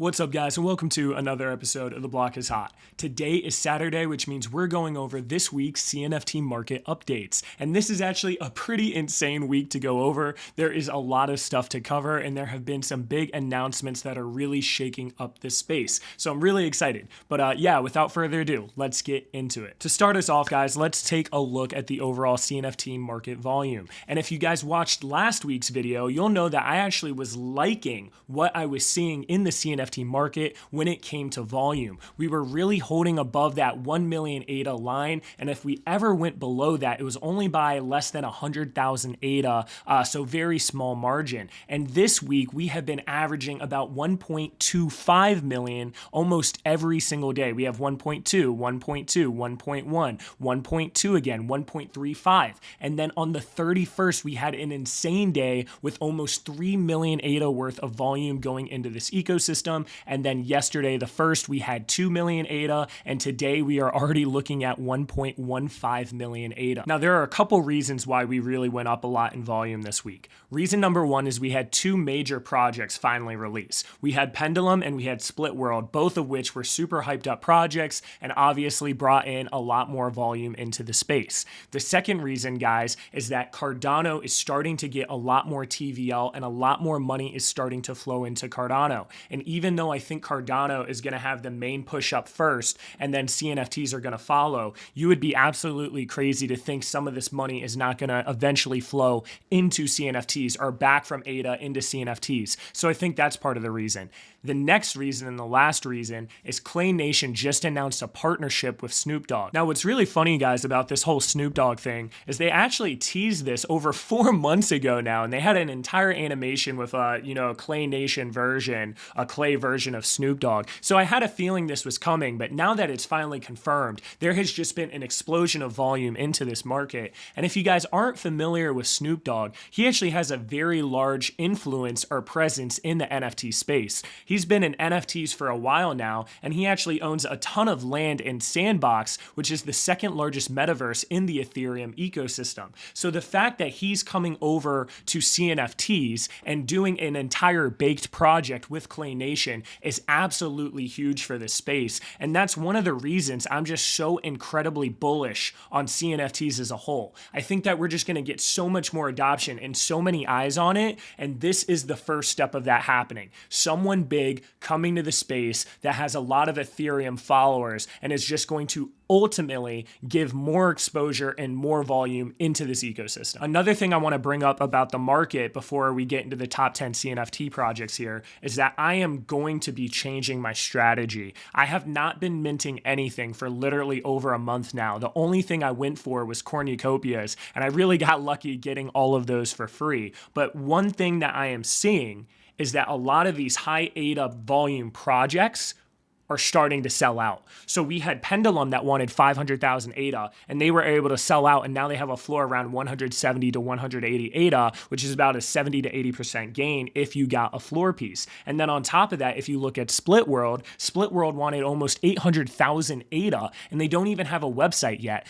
What's up, guys, and welcome to another episode of The Block is Hot. Today is Saturday, which means we're going over this week's Cnft market updates. And this is actually a pretty insane week to go over. There is a lot of stuff to cover, and there have been some big announcements that are really shaking up this space. So I'm really excited. But yeah, without further ado, let's get into it. To start us off, guys, let's take a look at the overall Cnft market volume. And if you guys watched last week's video, you'll know that I actually was liking what I was seeing in the Cnft market when it came to volume. We were really holding above that 1 million ADA line, and if we ever went below that, it was only by less than 100,000 ADA, so very small margin. And this week, we have been averaging about 1.25 million almost every single day. We have 1.2, 1.2, 1.1, 1.2 again, 1.35. And then on the 31st, we had an insane day with almost 3 million ADA worth of volume going into this ecosystem. And then yesterday, the 1st, we had 2 million ADA, and today we are already looking at 1.15 million ADA. Now, there are a couple reasons why we really went up a lot in volume this week. Reason number one is we had two major projects finally release. We had Pendulum and we had Split World, both of which were super hyped up projects and obviously brought in a lot more volume into the space. The second reason, guys, is that Cardano is starting to get a lot more TVL and a lot more money is starting to flow into Cardano. And even though I think Cardano is going to have the main push up first and then CNFTs are going to follow, you would be absolutely crazy to think some of this money is not going to eventually flow into CNFTs or back from ADA into CNFTs. So I think that's part of the reason. The next reason and the last reason is Clay Nation just announced a partnership with Snoop Dogg. Now, what's really funny, guys, about this whole Snoop Dogg thing is they actually teased this over 4 months ago now, and they had an entire animation with a Clay Nation version, a Clay version of Snoop Dogg. So I had a feeling this was coming, but now that it's finally confirmed, there has just been an explosion of volume into this market. And if you guys aren't familiar with Snoop Dogg, he actually has a very large influence or presence in the NFT space. He's been in NFTs for a while now, and he actually owns a ton of land in Sandbox, which is the second largest metaverse in the Ethereum ecosystem. So the fact that he's coming over to CNFTs and doing an entire baked project with Clay Nation is absolutely huge for this space. And that's one of the reasons I'm just so incredibly bullish on CNFTs as a whole. I think that we're just going to get so much more adoption and so many eyes on it. And this is the first step of that happening. Someone big coming to the space that has a lot of Ethereum followers and is just going to ultimately give more exposure and more volume into this ecosystem. Another thing I want to bring up about the market before we get into the top 10 CNFT projects here is that I am going to be changing my strategy. I have not been minting anything for literally over a month now. The only thing I went for was cornucopias, and I really got lucky getting all of those for free. But one thing that I am seeing is that a lot of these high ADA volume projects are starting to sell out. So we had Pendulum that wanted 500,000 ADA, and they were able to sell out, and now they have a floor around 170 to 180 ADA, which is about a 70 to 80% gain if you got a floor piece. And then on top of that, if you look at Split World wanted almost 800,000 ADA, and they don't even have a website yet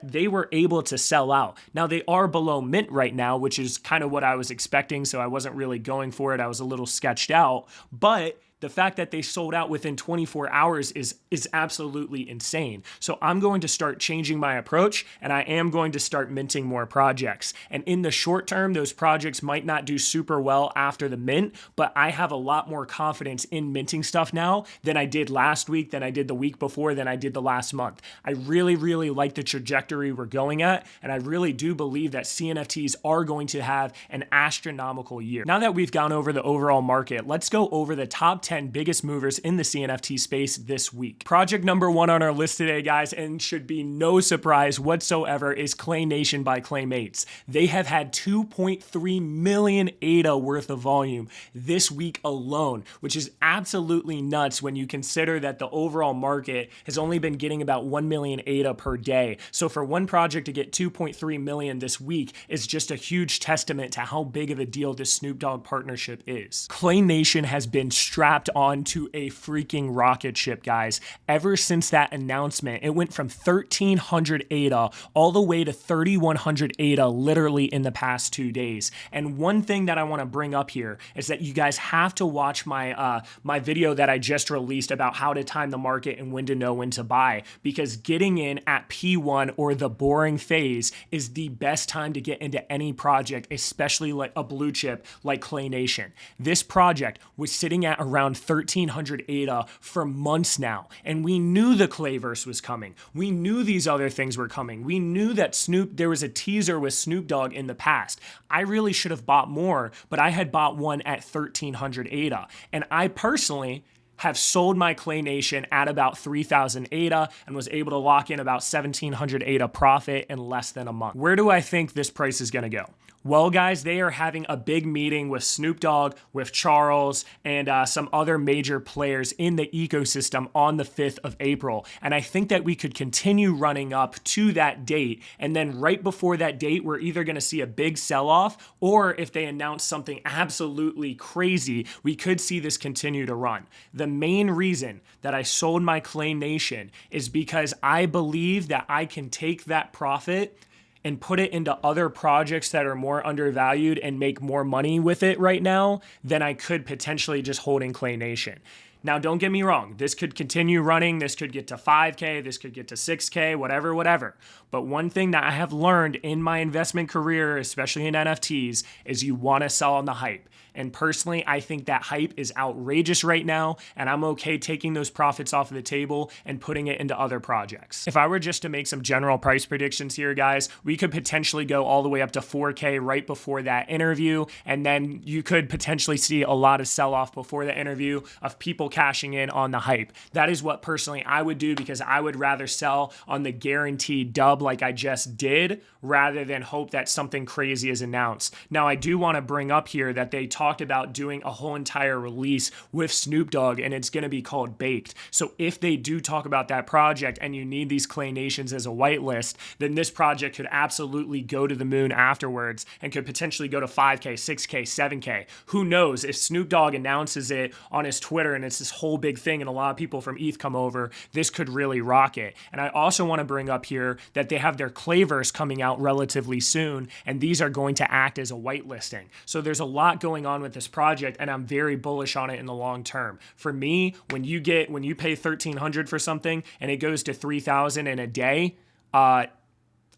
they were able to sell out. Now they are below mint right now, which is kind of what I was expecting, so I wasn't really going for it. I was a little sketched out, but the fact that they sold out within 24 hours is absolutely insane. So I'm going to start changing my approach, and I am going to start minting more projects. And in the short term, those projects might not do super well after the mint, but I have a lot more confidence in minting stuff now than I did last week, than I did the week before, than I did the last month. I really, really like the trajectory we're going at, and I really do believe that CNFTs are going to have an astronomical year. Now that we've gone over the overall market, let's go over the top 10 biggest movers in the CNFT space this week. Project number one on our list today, guys, and should be no surprise whatsoever, is Clay Nation by Claymates. They have had 2.3 million ADA worth of volume this week alone, which is absolutely nuts when you consider that the overall market has only been getting about 1 million ADA per day. So for one project to get 2.3 million this week is just a huge testament to how big of a deal this Snoop Dogg partnership is. Clay Nation has been strapped strapped onto a freaking rocket ship, guys. Ever since that announcement, it went from 1,300 ADA all the way to 3,100 ADA literally in the past 2 days. And one thing that I want to bring up here is that you guys have to watch my my video that I just released about how to time the market and when to know when to buy, because getting in at P1 or the boring phase is the best time to get into any project, especially like a blue chip like Clay Nation. This project was sitting at around 1,300 ADA for months now, and we knew the Clayverse was coming. We knew these other things were coming. We knew that there was a teaser with Snoop Dogg in the past. I really should have bought more, but I had bought one at 1,300 ADA, and I personally have sold my Clay Nation at about 3,000 ADA and was able to lock in about 1,700 ADA profit in less than a month. Where do I think this price is going to go? Well, guys, they are having a big meeting with Snoop Dogg, with Charles, and some other major players in the ecosystem on the 5th of April. And I think that we could continue running up to that date. And then right before that date, we're either going to see a big sell-off, or if they announce something absolutely crazy, we could see this continue to run. The main reason that I sold my Clay Nation is because I believe that I can take that profit and put it into other projects that are more undervalued and make more money with it right now than I could potentially just holding Clay Nation. Now, don't get me wrong. This could continue running. This could get to 5K. This could get to 6K, whatever. But one thing that I have learned in my investment career, especially in NFTs, is you want to sell on the hype. And personally, I think that hype is outrageous right now, and I'm okay taking those profits off of the table and putting it into other projects. If I were just to make some general price predictions here, guys, we could potentially go all the way up to 4K right before that interview, and then you could potentially see a lot of sell-off before the interview of people cashing in on the hype. That is what personally I would do, because I would rather sell on the guaranteed dub like I just did rather than hope that something crazy is announced. Now, I do want to bring up here that they talked about doing a whole entire release with Snoop Dogg, and it's going to be called Baked. So if they do talk about that project and you need these Clay Nations as a whitelist, then this project could absolutely go to the moon afterwards and could potentially go to 5K, 6K, 7K. Who knows? If Snoop Dogg announces it on his Twitter and it's this whole big thing and a lot of people from ETH come over, this could really rock it. And I also want to bring up here that they have their Clayverse coming out relatively soon, and these are going to act as a whitelisting. So there's a lot going on with this project, and I'm very bullish on it in the long term. For me, when you pay 1,300 for something and it goes to 3,000 in a day,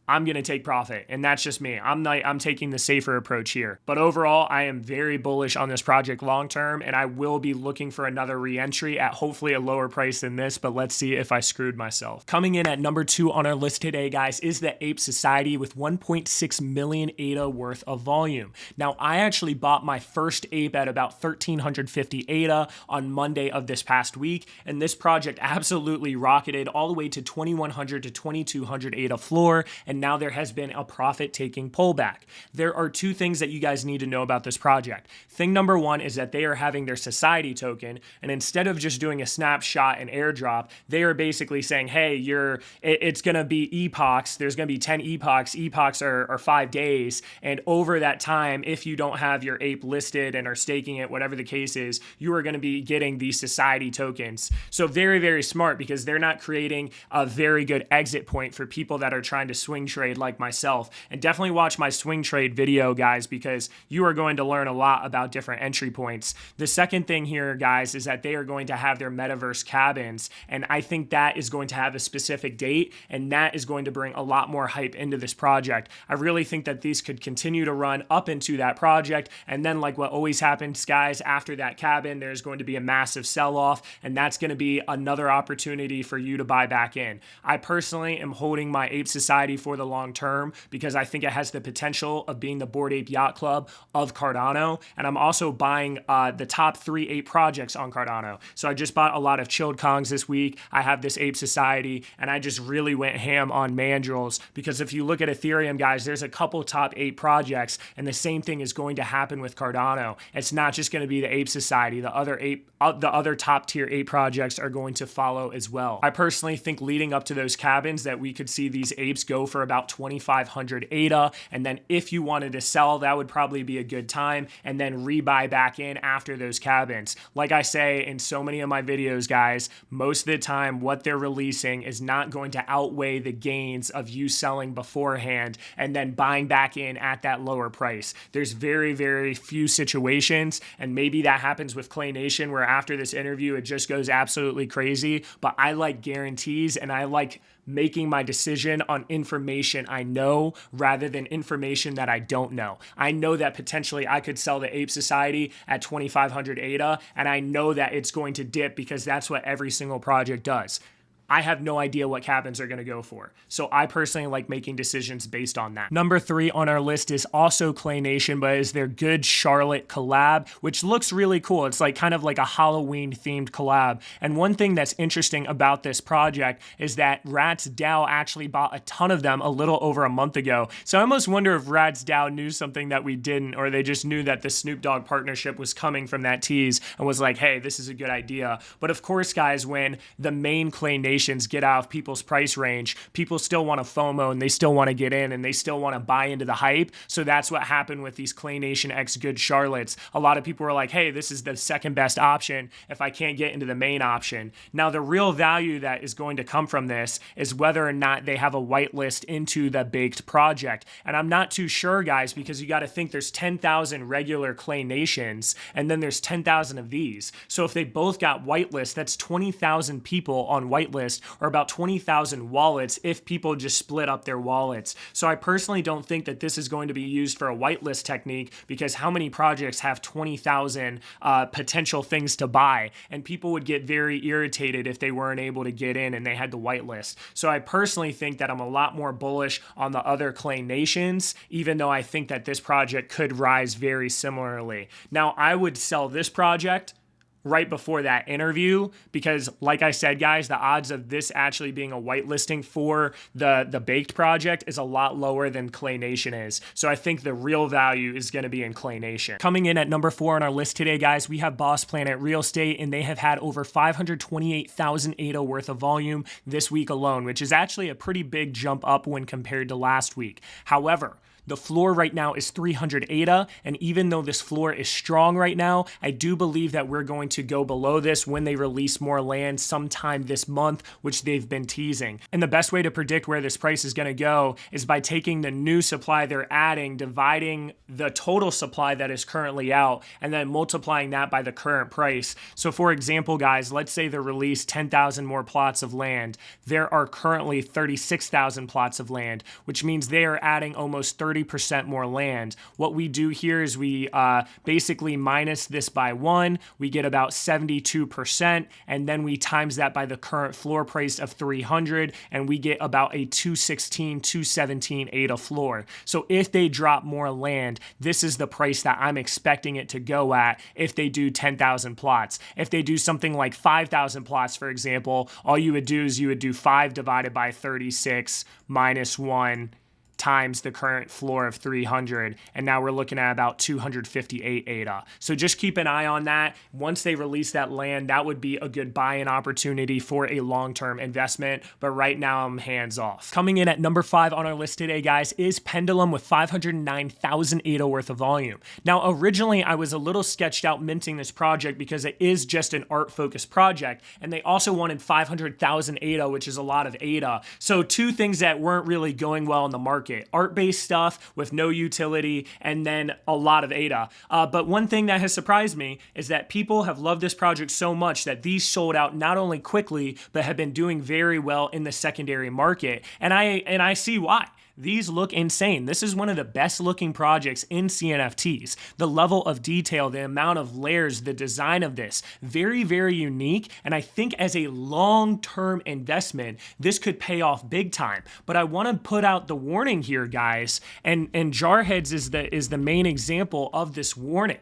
I'm going to take profit, and that's just me. I'm taking the safer approach here. But overall, I am very bullish on this project long term, and I will be looking for another re-entry at hopefully a lower price than this, but let's see if I screwed myself. Coming in at number 2 on our list today, guys, is the Ape Society with 1.6 million ADA worth of volume. Now, I actually bought my first ape at about 1,350 ADA on Monday of this past week, and this project absolutely rocketed all the way to 2,100 to 2,200 ADA floor, and now there has been a profit-taking pullback. There are 2 things that you guys need to know about this project. Thing number 1 is that they are having their society token, and instead of just doing a snapshot and airdrop, they are basically saying, hey, it's going to be epochs. There's going to be 10 epochs. Epochs are 5 days, and over that time, if you don't have your ape listed and are staking it, whatever the case is, you are going to be getting these society tokens. So very, very smart, because they're not creating a very good exit point for people that are trying to swing trade like myself. And definitely watch my swing trade video, guys, because you are going to learn a lot about different entry points. The second thing here, guys, is that they are going to have their metaverse cabins, and I think that is going to have a specific date, and that is going to bring a lot more hype into this project. I really think that these could continue to run up into that project, and then like what always happens, guys, after that cabin, there's going to be a massive sell-off, and that's going to be another opportunity for you to buy back in. I personally am holding my Ape Society for the long term because I think it has the potential of being the Bored Ape Yacht Club of Cardano, and I'm also buying the top 3 ape projects on Cardano. So I just bought a lot of chilled Kongs this week. I have this Ape Society, and I just really went ham on Mandrills, because if you look at Ethereum, guys, there's a couple top 8 projects, and the same thing is going to happen with Cardano. It's not just going to be the Ape Society. The other top tier ape projects are going to follow as well. I personally think leading up to those cabins that we could see these apes go for about 2,500 ADA. And then if you wanted to sell, that would probably be a good time, and then rebuy back in after those cabins. Like I say in so many of my videos, guys, most of the time what they're releasing is not going to outweigh the gains of you selling beforehand and then buying back in at that lower price. There's very, very few situations, and maybe that happens with Clay Nation where after this interview it just goes absolutely crazy, but I like guarantees and I like making my decision on information I know rather than information that I don't know. I know that potentially I could sell the Ape Society at 2,500 ADA, and I know that it's going to dip because that's what every single project does. I have no idea what cabins are going to go for. So I personally like making decisions based on that. Number 3 on our list is also Clay Nation, but is their Good Charlotte collab, which looks really cool. It's like kind of like a Halloween themed collab. And one thing that's interesting about this project is that Rats DAO actually bought a ton of them a little over a month ago. So I almost wonder if Rats DAO knew something that we didn't, or they just knew that the Snoop Dogg partnership was coming from that tease and was like, hey, this is a good idea. But of course, guys, when the main Clay Nation get out of people's price range, people still want to FOMO and they still want to get in and they still want to buy into the hype. So that's what happened with these Clay Nation X Good Charlottes. A lot of people were like, hey, this is the second best option if I can't get into the main option. Now, the real value that is going to come from this is whether or not they have a whitelist into the baked project. And I'm not too sure, guys, because you got to think there's 10,000 regular Clay Nations and then there's 10,000 of these. So if they both got whitelist, that's 20,000 people on whitelist, or about 20,000 wallets if people just split up their wallets. So I personally don't think that this is going to be used for a whitelist technique, because how many projects have 20,000 potential things to buy? And people would get very irritated if they weren't able to get in and they had to whitelist. So I personally think that I'm a lot more bullish on the other Clay Nations, even though I think that this project could rise very similarly. Now, I would sell this project right before that interview, because like I said, guys, the odds of this actually being a whitelisting for the baked project is a lot lower than Clay Nation is. So I think the real value is going to be in Clay Nation. Coming in at number 4 on our list today, guys, we have Boss Planet Real Estate, and they have had over 528,000 ADA worth of volume this week alone, which is actually a pretty big jump up when compared to last week. However, the floor right now is 300 ADA, and even though this floor is strong right now, I do believe that we're going to go below this when they release more land sometime this month, which they've been teasing. And the best way to predict where this price is going to go is by taking the new supply they're adding, dividing the total supply that is currently out, and then multiplying that by the current price. So for example, guys, let's say they release 10,000 more plots of land. There are currently 36,000 plots of land, which means they are adding almost 30% more land. What we do here is we basically minus this by 1, we get about 72%, and then we times that by the current floor price of 300, and we get about a 216, 217 ADA floor. So if they drop more land, this is the price that I'm expecting it to go at if they do 10,000 plots. If they do something like 5,000 plots, for example, all you would do is you would do 5 divided by 36 minus 1 times the current floor of 300, and now we're looking at about 258 ADA. So just keep an eye on that. Once they release that land, that would be a good buy-in opportunity for a long-term investment, but right now I'm hands off. Coming in at number 5 on our list today, guys, is Pendulum with 509,000 ADA worth of volume. Now, originally I was a little sketched out minting this project because it is just an art-focused project, and they also wanted 500,000 ADA, which is a lot of ADA. So two things that weren't really going well in the market: art-based stuff with no utility, and then a lot of ADA. But one thing that has surprised me is that people have loved this project so much that these sold out not only quickly, but have been doing very well in the secondary market. And I see why. These look insane. This is one of the best looking projects in CNFTs. The level of detail, the amount of layers, the design of this, very, very unique. And I think as a long-term investment, this could pay off big time. But I want to put out the warning here, guys, and Jarheads is the main example of this warning.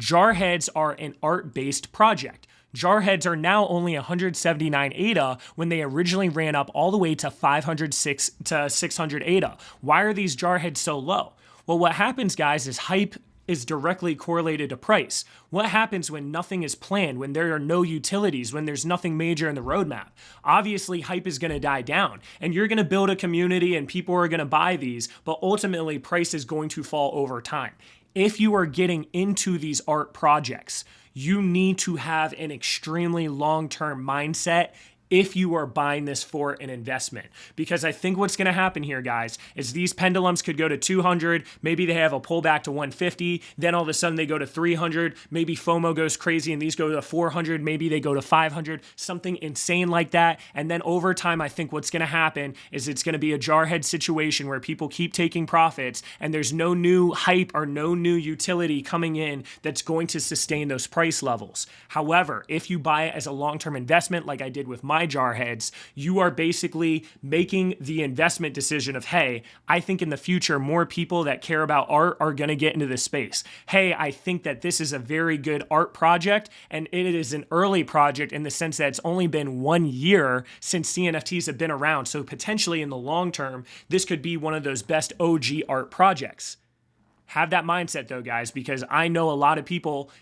Jarheads are an art-based project. Jarheads are now only 179 ADA when they originally ran up all the way to 506 to 600 ADA. Why are these Jarheads so low? Well, what happens, guys, is hype is directly correlated to price. What happens when nothing is planned, when there are no utilities, when there's nothing major in the roadmap? Obviously, hype is going to die down, and you're going to build a community and people are going to buy these, but ultimately price is going to fall over time. If you are getting into these art projects, you need to have an extremely long-term mindset if you are buying this for an investment. Because I think what's going to happen here, guys, is these pendulums could go to 200, maybe they have a pullback to 150, then all of a sudden they go to 300, maybe FOMO goes crazy and these go to 400, maybe they go to 500, something insane like that. And then over time, I think what's going to happen is it's going to be a jarhead situation where people keep taking profits and there's no new hype or no new utility coming in that's going to sustain those price levels. However, if you buy it as a long-term investment, like I did with my jarheads, you are basically making the investment decision of, hey, I think in the future, more people that care about art are going to get into this space. Hey, I think that this is a very good art project, and it is an early project in the sense that it's only been 1 year since CNFTs have been around. So potentially in the long term, this could be one of those best OG art projects. Have that mindset though, guys, because I know a lot of people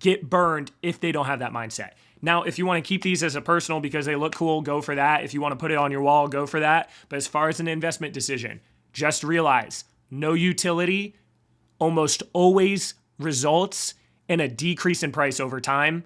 get burned if they don't have that mindset. Now, if you want to keep these as a personal because they look cool, go for that. If you want to put it on your wall, go for that. But as far as an investment decision, just realize no utility almost always results in a decrease in price over time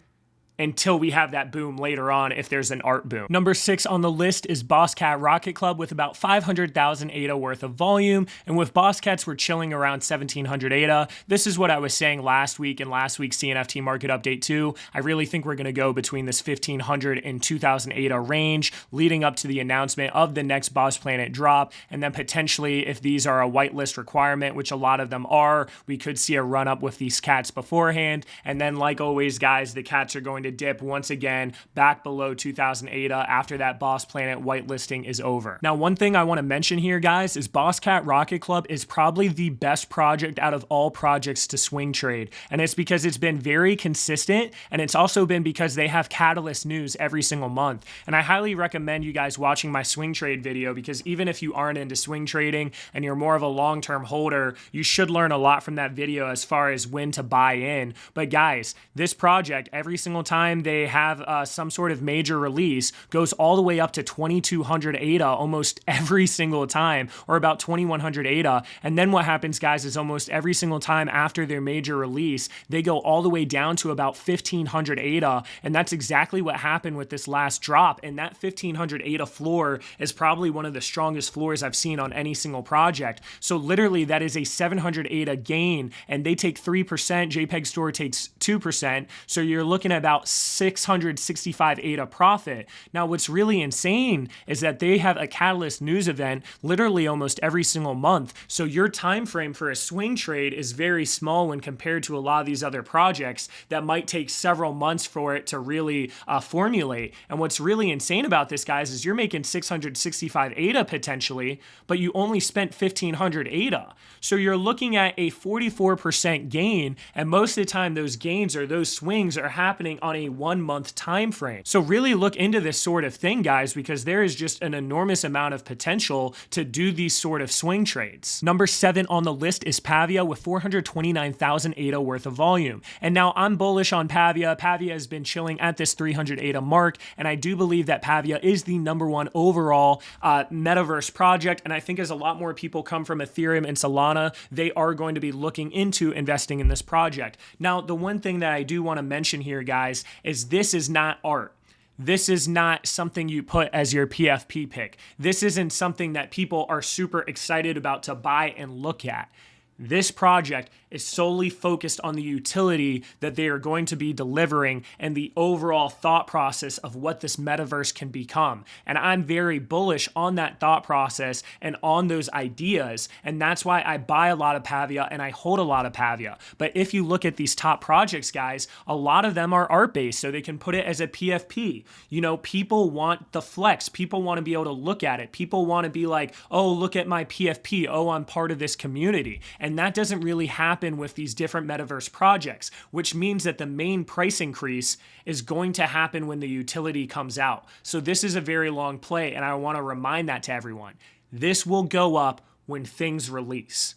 until we have that boom later on if there's an art boom. Number 6 on the list is Boss Cat Rocket Club with about 500,000 ADA worth of volume. And with Boss Cats, we're chilling around 1,700 ADA. This is what I was saying last week in last week's CNFT market update too. I really think we're gonna go between this 1,500 and 2,000 ADA range leading up to the announcement of the next Boss Planet drop. And then potentially if these are a whitelist requirement, which a lot of them are, we could see a run up with these cats beforehand. And then like always, guys, the cats are going to dip once again back below 2,000 ADA after that Boss Planet whitelisting is over. Now, one thing I want to mention here, guys, is Boss Cat Rocket Club is probably the best project out of all projects to swing trade. And it's because it's been very consistent, and it's also been because they have catalyst news every single month. And I highly recommend you guys watching my swing trade video, because even if you aren't into swing trading and you're more of a long-term holder, you should learn a lot from that video as far as when to buy in. But guys, this project, every single time they have some sort of major release, goes all the way up to 2,200 ADA almost every single time, or about 2,100 ADA. And then what happens, guys, is almost every single time after their major release, they go all the way down to about 1,500 ADA. And that's exactly what happened with this last drop. And that 1,500 ADA floor is probably one of the strongest floors I've seen on any single project. So literally that is a 700 ADA gain, and they take 3%, JPEG Store takes 2%. So you're looking at about 665 ADA profit. Now, what's really insane is that they have a catalyst news event literally almost every single month. So your time frame for a swing trade is very small when compared to a lot of these other projects that might take several months for it to really formulate. And what's really insane about this, guys, is you're making 665 ADA potentially, but you only spent 1,500 ADA. So you're looking at a 44% gain, and most of the time those gains or those swings are happening on a 1 month time frame. So really look into this sort of thing, guys, because there is just an enormous amount of potential to do these sort of swing trades. Number 7 on the list is Pavia with 429,000 ADA worth of volume. And now I'm bullish on Pavia. Pavia has been chilling at this 300 ADA mark, and I do believe that Pavia is the #1 overall metaverse project. And I think as a lot more people come from Ethereum and Solana, they are going to be looking into investing in this project. Now, the one thing that I do want to mention here, guys, is this is not art. This is not something you put as your PFP pick. This isn't something that people are super excited about to buy and look at. This project is solely focused on the utility that they are going to be delivering and the overall thought process of what this metaverse can become. And I'm very bullish on that thought process and on those ideas. And that's why I buy a lot of Pavia and I hold a lot of Pavia. But if you look at these top projects, guys, a lot of them are art-based, so they can put it as a PFP. You know, people want the flex. People want to be able to look at it. People want to be like, oh, look at my PFP. Oh, I'm part of this community. And that doesn't really happen with these different metaverse projects, which means that the main price increase is going to happen when the utility comes out. So this is a very long play, and I want to remind that to everyone. This will go up when things release.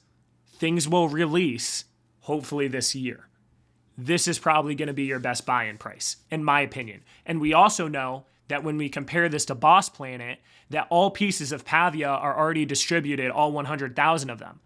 Things will release hopefully this year. This is probably going to be your best buy-in price, in my opinion. And we also know that when we compare this to Boss Planet, that all pieces of Pavia are already distributed, all 100,000 of them.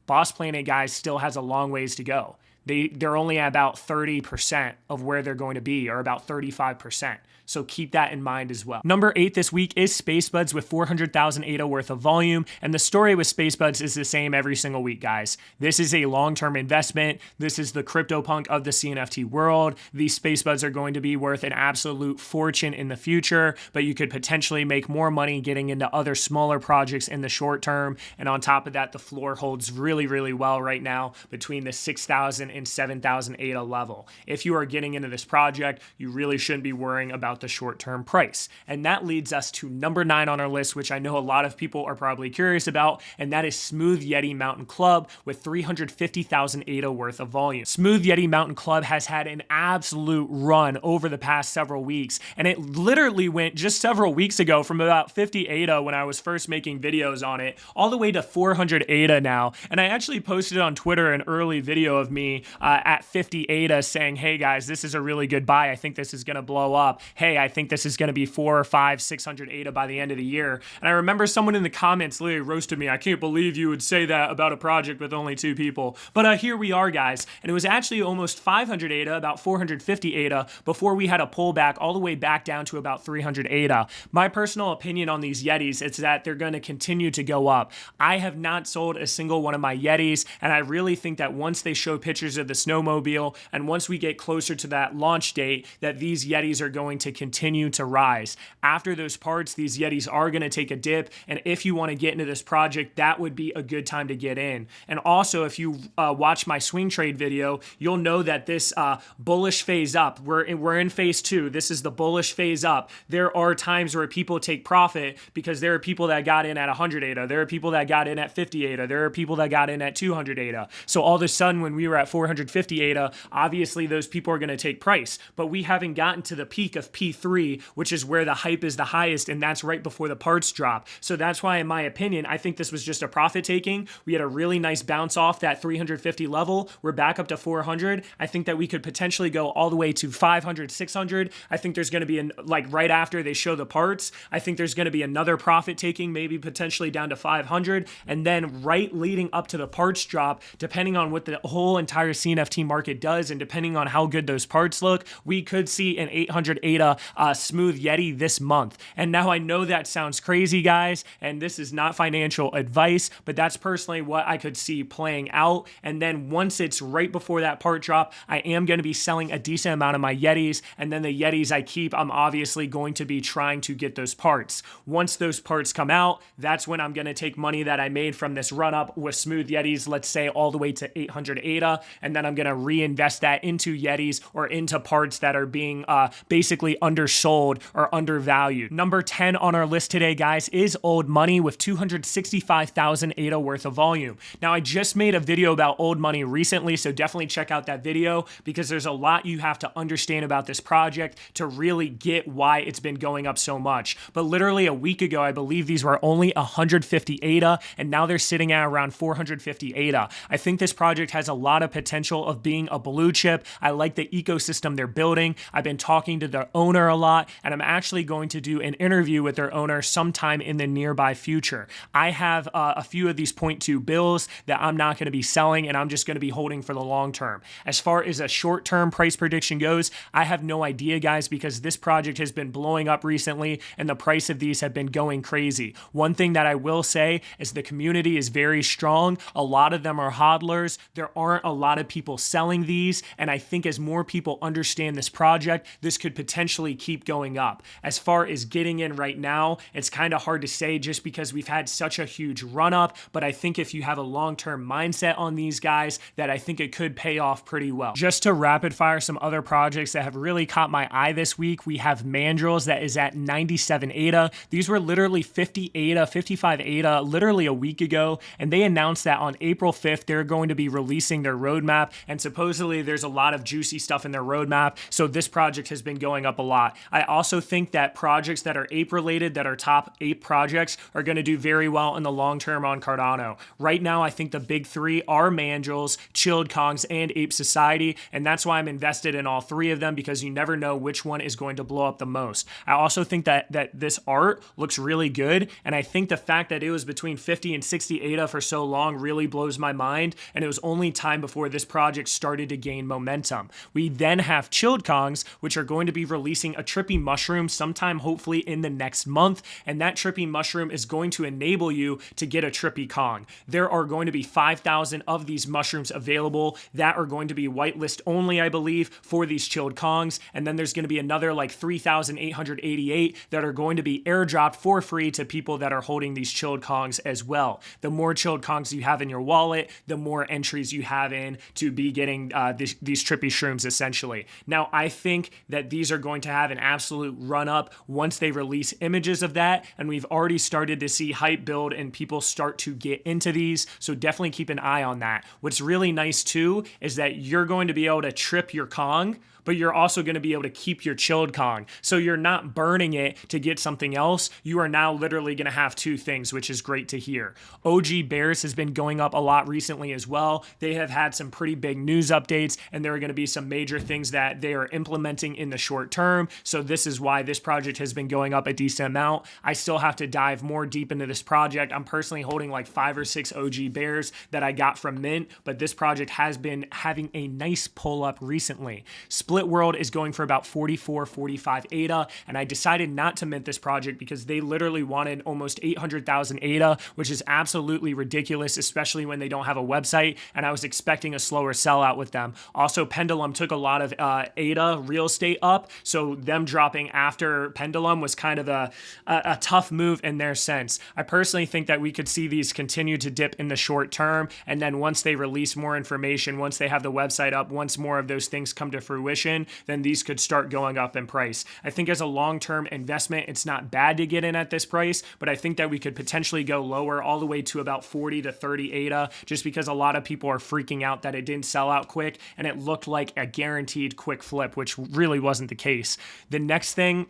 Boss Planet, guys, still has a long ways to go. They're only at about 30% of where they're going to be, or about 35%. So keep that in mind as well. Number 8 this week is SpaceBuds with 400,000 ADA worth of volume. And the story with SpaceBuds is the same every single week, guys. This is a long-term investment. This is the CryptoPunk of the CNFT world. These SpaceBuds are going to be worth an absolute fortune in the future, but you could potentially make more money getting into other smaller projects in the short term. And on top of that, the floor holds really, really well right now between the 6,000 and 7,000 ADA level. If you are getting into this project, you really shouldn't be worrying about the short-term price. And that leads us to number 9 on our list, which I know a lot of people are probably curious about, and that is Smooth Yeti Mountain Club with 350,000 ADA worth of volume. Smooth Yeti Mountain Club has had an absolute run over the past several weeks, and it literally went just several weeks ago from about 50 ADA when I was first making videos on it, all the way to 400 ADA now. And I actually posted on Twitter an early video of me at 50 ADA saying, hey guys, this is a really good buy. I think this is going to blow up. Hey, I think this is going to be 400 or 500, 600 ADA by the end of the year. And I remember someone in the comments literally roasted me. I can't believe you would say that about a project with only 2 people. But here we are, guys. And it was actually almost 500 ADA, about 450 ADA, before we had a pullback all the way back down to about 300 ADA. My personal opinion on these Yetis is that they're going to continue to go up. I have not sold a single one of my Yetis, and I really think that once they show pictures of the snowmobile, and once we get closer to that launch date, that these Yetis are going to continue to rise. After those parts, these Yetis are going to take a dip, and if you want to get into this project, that would be a good time to get in. And also, if you watch my swing trade video, you'll know that this bullish phase up, we're in phase 2. This is the bullish phase up. There are times where people take profit because there are people that got in at 100 ADA. There are people that got in at 50 ADA. There are people that got in at 200 ADA. So all of a sudden, when we were at 450 ADA, obviously those people are going to take price, but we haven't gotten to the peak of P3, which is where the hype is the highest, and that's right before the parts drop. So that's why, in my opinion, I think this was just a profit taking. We had a really nice bounce off that 350 level. We're back up to 400. I think that we could potentially go all the way to 500, 600. I think there's going to be, like right after they show the parts, I think there's going to be another profit taking, maybe potentially down to 500. And then right leading up to the parts drop, depending on what the whole entire CNFT market does, and depending on how good those parts look, we could see an 800 ADA Smooth Yeti this month. And now I know that sounds crazy, guys, and this is not financial advice, but that's personally what I could see playing out. And then once it's right before that part drop, I am going to be selling a decent amount of my Yetis, and then the Yetis I keep, I'm obviously going to be trying to get those parts. Once those parts come out, that's when I'm going to take money that I made from this run up with Smooth Yetis, let's say all the way to 800 ADA, and then I'm going to reinvest that into Yetis or into parts that are being basically undersold or undervalued. Number 10 on our list today, guys, is Old Money with 265,000 ADA worth of volume. Now, I just made a video about Old Money recently, so definitely check out that video because there's a lot you have to understand about this project to really get why it's been going up so much. But literally a week ago, I believe these were only 150 ADA, and now they're sitting at around 450 ADA. I think this project has a lot of potential of being a blue chip. I like the ecosystem they're building. I've been talking to the owner a lot, and I'm actually going to do an interview with their owner sometime in the nearby future. I have a few of these 0.2 bills that I'm not going to be selling, and I'm just going to be holding for the long term. As far as a short-term price prediction goes, I have no idea, guys, because this project has been blowing up recently, and the price of these have been going crazy. One thing that I will say is the community is very strong. A lot of them are hodlers. There aren't a lot of people selling these, and I think as more people understand this project, this could potentially keep going up. As far as getting in right now, it's kind of hard to say just because we've had such a huge run up, but I think if you have a long-term mindset on these guys, that I think it could pay off pretty well. Just to rapid fire some other projects that have really caught my eye this week, we have Mandrills that is at 97 ADA. These were literally 50 ADA, 55 ADA literally a week ago, and they announced that on April 5th, they're going to be releasing their roadmap roadmap, and supposedly there's a lot of juicy stuff in their roadmap, so this project has been going up a lot. I also think that projects that are ape related, that are top ape projects, are going to do very well in the long term on Cardano. Right now, I think the big three are Mandrills, Chilled Kongs, and Ape Society, and that's why I'm invested in all three of them, because you never know which one is going to blow up the most. I also think that this art looks really good, and I think the fact that it was between 50 and 60 ADA for so long really blows my mind, and it was only time before this project started to gain momentum. We then have Chilled Kongs, which are going to be releasing a trippy mushroom sometime hopefully in the next month, and that trippy mushroom is going to enable you to get a trippy Kong. There are going to be 5,000 of these mushrooms available that are going to be whitelist only, I believe, for these Chilled Kongs, and then there's going to be another like 3,888 that are going to be airdropped for free to people that are holding these Chilled Kongs as well. The more Chilled Kongs you have in your wallet, the more entries you have in to be getting these trippy shrooms essentially. Now, I think that these are going to have an absolute run up once they release images of that, and we've already started to see hype build and people start to get into these, so definitely keep an eye on that. What's really nice too is that you're going to be able to trip your Kong, but you're also going to be able to keep your Chilled Kong. So you're not burning it to get something else. You are now literally going to have two things, which is great to hear. OG Bears has been going up a lot recently as well. They have had some pretty big news updates, and there are going to be some major things that they are implementing in the short term. So this is why this project has been going up a decent amount. I still have to dive more deep into this project. I'm personally holding like 5 or 6 OG Bears that I got from Mint, but this project has been having a nice pull up recently. Split World is going for about 44, 45 ADA, and I decided not to mint this project because they literally wanted almost 800,000 ADA, which is absolutely ridiculous, especially when they don't have a website, and I was expecting a slower sellout with them. Also, Pendulum took a lot of ADA real estate up, so them dropping after Pendulum was kind of a tough move in their sense. I personally think that we could see these continue to dip in the short term, and then once they release more information, once they have the website up, once more of those things come to fruition, then these could start going up in price. I think as a long-term investment, it's not bad to get in at this price, but I think that we could potentially go lower all the way to about 40 to 30 ADA, just because a lot of people are freaking out that it didn't sell out quick and it looked like a guaranteed quick flip, which really wasn't the case. The next thing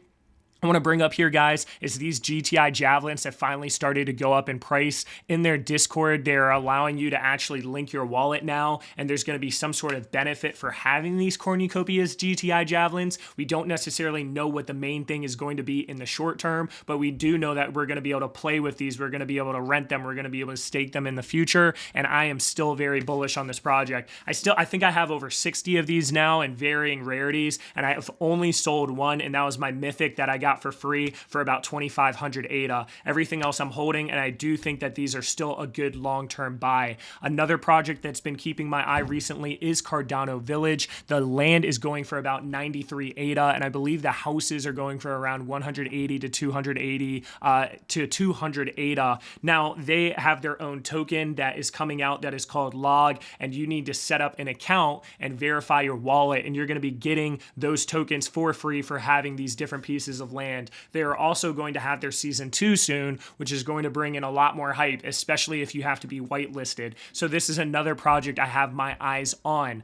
I want to bring up here, guys, is these Gti Javelins have finally started to go up in price. In their Discord, they're allowing you to actually link your wallet now, and there's going to be some sort of benefit for having these cornucopias Gti Javelins. We don't necessarily know what the main thing is going to be in the short term, but we do know that we're going to be able to play with these. We're going to be able to rent them. We're going to be able to stake them in the future, and I am still very bullish on this project. I think I have over 60 of these now in varying rarities, and I have only sold one, and that was my mythic that I got for free for about 2,500 ADA. Everything else I'm holding, and I do think that these are still a good long-term buy. Another project that's been keeping my eye recently is Cardano Village. The land is going for about 93 ADA, and I believe the houses are going for around 180 to 280 to 200 ADA. Now, they have their own token that is coming out that is called Log, and you need to set up an account and verify your wallet, and you're going to be getting those tokens for free for having these different pieces of land. They are also going to have their season 2 soon, which is going to bring in a lot more hype, especially if you have to be whitelisted. So this is another project I have my eyes on.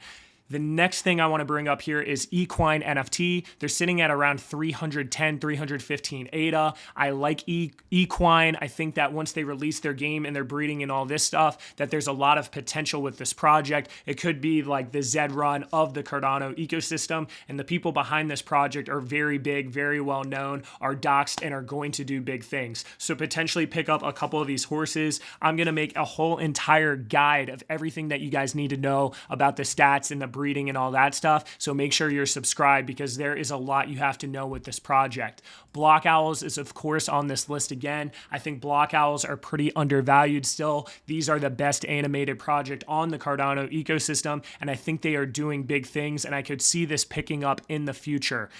The next thing I want to bring up here is Equine Nft. They're sitting at around 310, 315 ADA. I like Equine. I think that once they release their game and their breeding and all this stuff, that there's a lot of potential with this project. It could be like the Zed run of the Cardano ecosystem, and the people behind this project are very big, very well known, are doxed, and are going to do big things. So potentially pick up a couple of these horses. I'm going to make a whole entire guide of everything that you guys need to know about the stats and the breeding and all that stuff. So make sure you're subscribed, because there is a lot you have to know with this project. Block Owls is of course on this list again. I think Block Owls are pretty undervalued still. These are the best animated project on the Cardano ecosystem, and I think they are doing big things, and I could see this picking up in the future.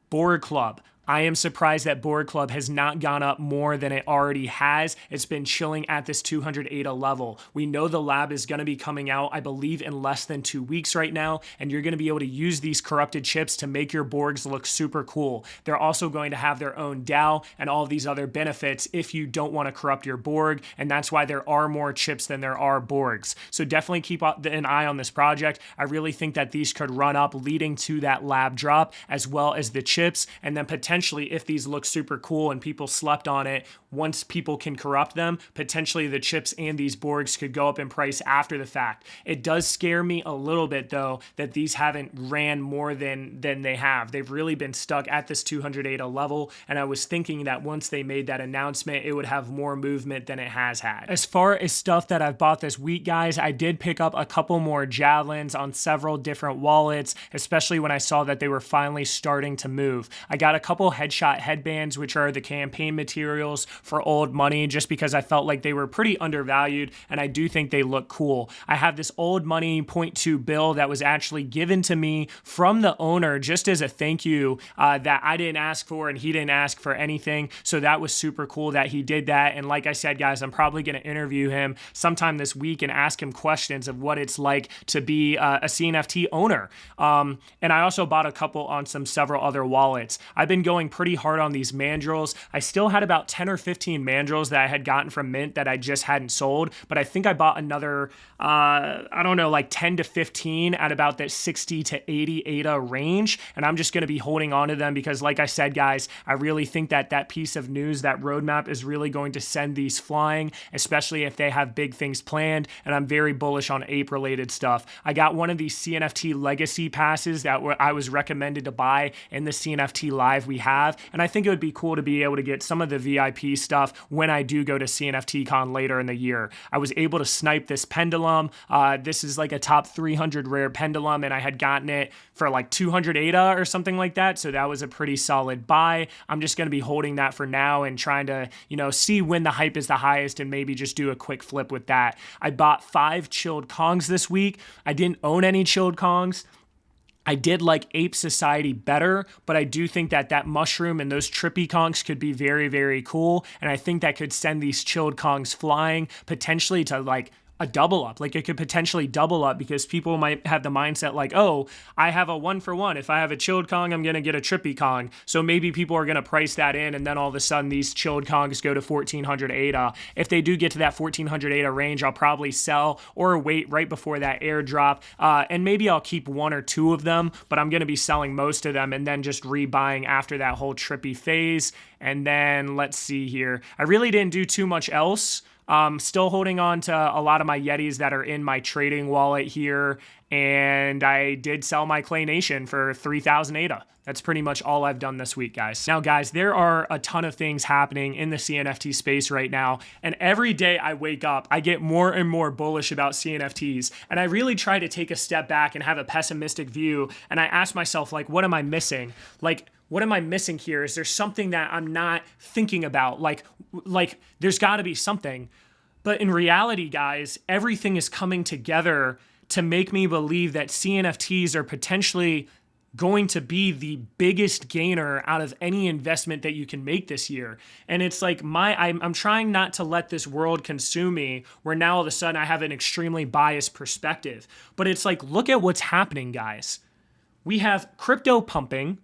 Board Club. I am surprised that Borg Club has not gone up more than it already has. It's been chilling at this 200 ADA level. We know the lab is going to be coming out, I believe, in less than 2 weeks right now, and you're going to be able to use these corrupted chips to make your Borgs look super cool. They're also going to have their own DAO and all of these other benefits if you don't want to corrupt your Borg, and that's why there are more chips than there are Borgs. So definitely keep an eye on this project. I really think that these could run up, leading to that lab drop, as well as the chips, and then potentially, if these look super cool and people slept on it, once people can corrupt them, potentially the chips and these Borgs could go up in price after the fact. It does scare me a little bit, though, that these haven't ran more than they have. They've really been stuck at this 200 ADA level, and I was thinking that once they made that announcement, it would have more movement than it has had. As far as stuff that I've bought this week, guys, I did pick up a couple more Javelins on several different wallets, especially when I saw that they were finally starting to move. I got a couple headshot headbands, which are the campaign materials for old money, just because I felt like they were pretty undervalued, and I do think they look cool. I have this old money 0.2 bill that was actually given to me from the owner just as a thank you, that I didn't ask for and he didn't ask for anything, so that was super cool that he did that. And like I said, guys, I'm probably going to interview him sometime this week and ask him questions of what it's like to be a Cnft owner. And I also bought a couple on several other wallets. I've been going pretty hard on these mandrills. I still had about 10 or 15 mandrills that I had gotten from Mint that I just hadn't sold, but I think I bought another, I don't know, like 10 to 15 at about that 60 to 80 ADA range, and I'm just going to be holding on to them because, like I said, guys, I really think that that piece of news, that roadmap, is really going to send these flying, especially if they have big things planned, and I'm very bullish on ape-related stuff. I got one of these CNFT legacy passes that I was recommended to buy in the CNFT live we have, and I think it would be cool to be able to get some of the VIP stuff when I do go to CNFTCon later in the year. I was able to snipe this Pendulum. This is like a top 300 rare Pendulum, and I had gotten it for like 200 ADA or something like that, so that was a pretty solid buy. I'm just going to be holding that for now and trying to, see when the hype is the highest and maybe just do a quick flip with that. I bought 5 chilled Kongs this week. I didn't own any chilled Kongs. I did like Ape Society better, but I do think that that mushroom and those trippy Kongs could be very, very cool. And I think that could send these chilled Kongs flying, potentially to like a double up. Like, it could potentially double up because people might have the mindset like, oh, I have a 1-for-1. If I have a chilled Kong, I'm going to get a trippy Kong. So maybe people are going to price that in, and then all of a sudden these chilled Kongs go to 1400 ADA. If they do get to that 1400 ADA range, I'll probably sell or wait right before that airdrop. And maybe I'll keep 1 or 2 of them, but I'm going to be selling most of them and then just rebuying after that whole trippy phase. And then let's see here. I really didn't do too much else. Still holding on to a lot of my Yetis that are in my trading wallet here, and I did sell my Clay Nation for 3,000 ADA. That's pretty much all I've done this week, guys. Now, guys, there are a ton of things happening in the CNFT space right now, and every day I wake up, I get more and more bullish about CNFTs, and I really try to take a step back and have a pessimistic view, and I ask myself, like, what am I missing? Like, what am I missing here? Is there something that I'm not thinking about? Like there's got to be something. But in reality, guys, everything is coming together to make me believe that CNFTs are potentially going to be the biggest gainer out of any investment that you can make this year. And it's like I'm trying not to let this world consume me, where now all of a sudden I have an extremely biased perspective. But it's like, look at what's happening, guys. We have crypto pumping.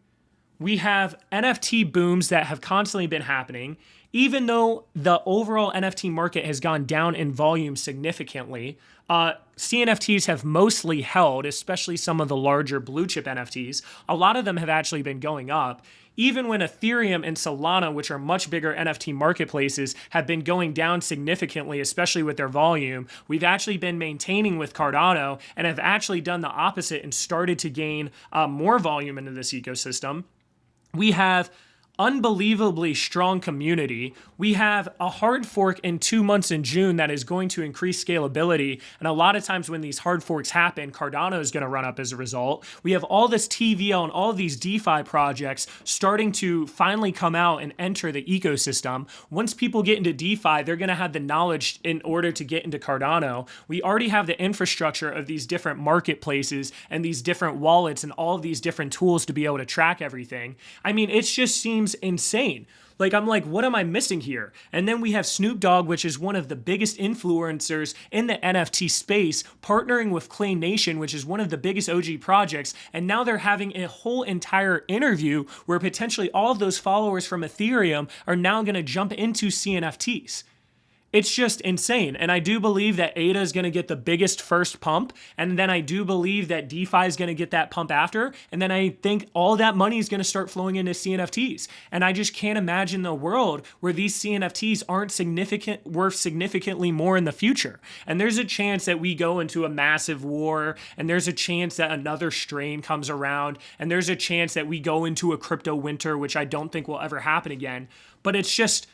We have NFT booms that have constantly been happening. Even though the overall NFT market has gone down in volume significantly, CNFTs have mostly held, especially some of the larger blue chip NFTs. A lot of them have actually been going up. Even when Ethereum and Solana, which are much bigger NFT marketplaces, have been going down significantly, especially with their volume, we've actually been maintaining with Cardano and have actually done the opposite and started to gain more volume into this ecosystem. We have unbelievably strong community. We have a hard fork in 2 months in June that is going to increase scalability. And a lot of times when these hard forks happen, Cardano is going to run up as a result. We have all this TVL and all of these DeFi projects starting to finally come out and enter the ecosystem. Once people get into DeFi, they're going to have the knowledge in order to get into Cardano. We already have the infrastructure of these different marketplaces and these different wallets and all of these different tools to be able to track everything. I mean, it just seems seems insane. Like, I'm like, what am I missing here? And then we have Snoop Dogg, which is one of the biggest influencers in the NFT space, partnering with Clay Nation, which is one of the biggest OG projects. And now they're having a whole entire interview where potentially all of those followers from Ethereum are now going to jump into CNFTs. It's just insane. And I do believe that ADA is going to get the biggest first pump. And then I do believe that DeFi is going to get that pump after. And then I think all that money is going to start flowing into CNFTs. And I just can't imagine the world where these CNFTs aren't worth significantly more in the future. And there's a chance that we go into a massive war. And there's a chance that another strain comes around. And there's a chance that we go into a crypto winter, which I don't think will ever happen again. But it's just...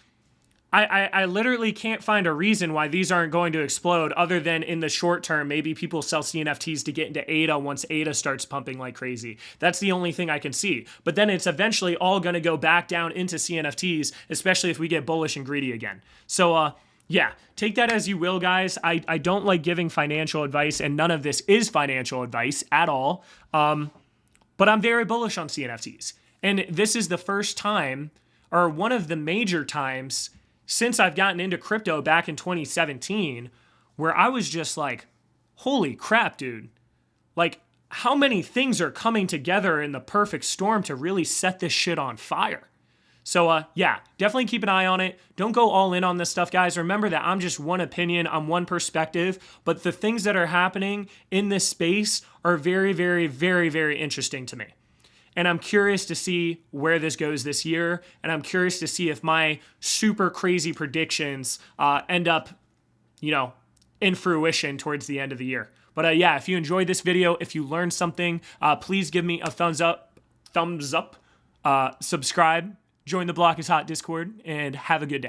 I literally can't find a reason why these aren't going to explode other than in the short term, maybe people sell CNFTs to get into ADA once ADA starts pumping like crazy. That's the only thing I can see. But then it's eventually all going to go back down into CNFTs, especially if we get bullish and greedy again. So, yeah, take that as you will, guys. I don't like giving financial advice, and none of this is financial advice at all. But I'm very bullish on CNFTs. And this is the first time, or one of the major times, since I've gotten into crypto back in 2017, where I was just like, holy crap, dude. Like, how many things are coming together in the perfect storm to really set this shit on fire? So, yeah, definitely keep an eye on it. Don't go all in on this stuff, guys. Remember that I'm just one opinion, I'm one perspective, but the things that are happening in this space are very, very, very, very interesting to me. And I'm curious to see where this goes this year. And I'm curious to see if my super crazy predictions end up, in fruition towards the end of the year. But yeah, if you enjoyed this video, if you learned something, please give me a thumbs up, subscribe, join the Block is Hot Discord, and have a good day.